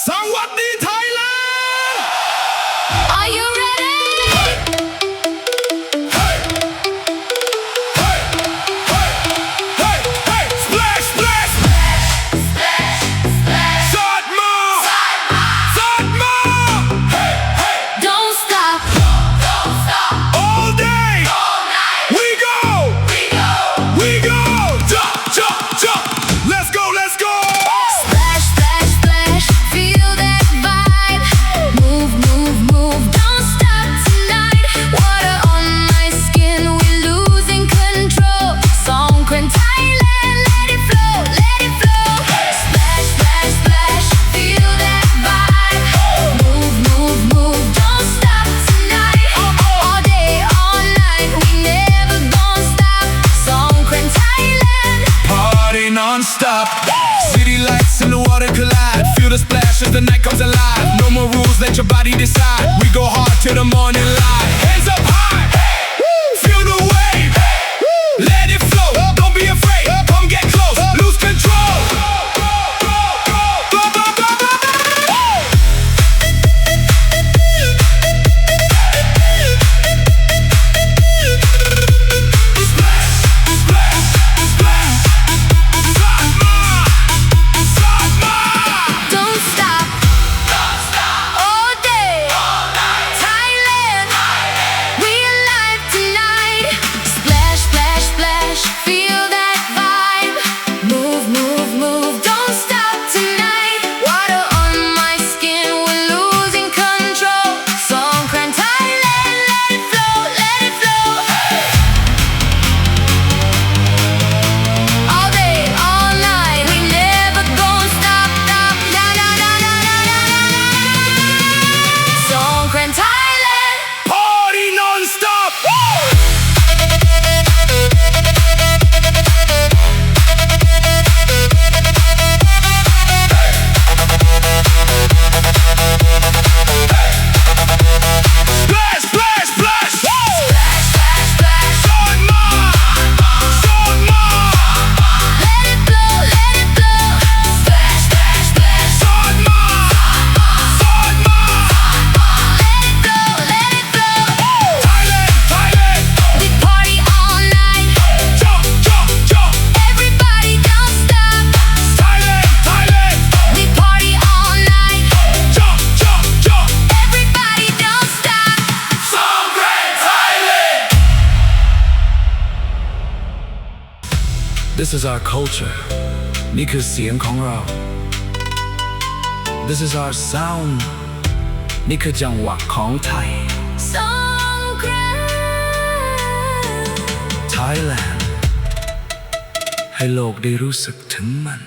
Sa-wad-dee Thailand Are you ready? Hey Hey Hey Hey Hey Splash Splash SAAD MAA SAAD MAA Hey Hey Don't stop. All day We go Jump jump jump Let's go Splash, splash, splash. Feel that vibe. Move, move, move. Don't stop tonight. Water on my skin. We're losing control. Songkran Thailand. Let it flow, let it flow. Splash, splash, splash. Feel that vibe. Move, move, move. Don't stop tonight. All day, all night. We never gonna stop. Songkran Thailand. Party non-stop City lights and the water collide Feel the splash as the night comes alive No more rules, let your body decide We go hard till the morning light Hands up high Feel the wave Let it flow Don't be afraid Come get close Lose control Don't stop. All day. Thailand. We alive tonight. Splash, splash, splash. Feel that vibe. Move, move, move. Don't stop tonight. Water on my skin. We're losing control. Songkran Thailand. Let it flow, let it flow. All day, all night. We never gonna stop, stop. Na na na na na na na. Songkran Thailand. Party non-stop Splash, splash, splash Splash, splash, splash. SAAD MAA SAAD MAA Let it flow, let it flow. Splash, splash, splash. SAAD MAA SAAD MAA Let it flow, let it flow. Thailand, Thailand We party all night. Jump, jump, jump Everybody don't stop. Thailand, Thailand We party all night. Jump, jump, jump Everybody don't stop. Songkran Thailand This is our culture นี่คือเสียงของเรา This is our sound นี่คือจังหวะของไทย Songkran Thailand ให้โลกได้รู้สึกถึงมัน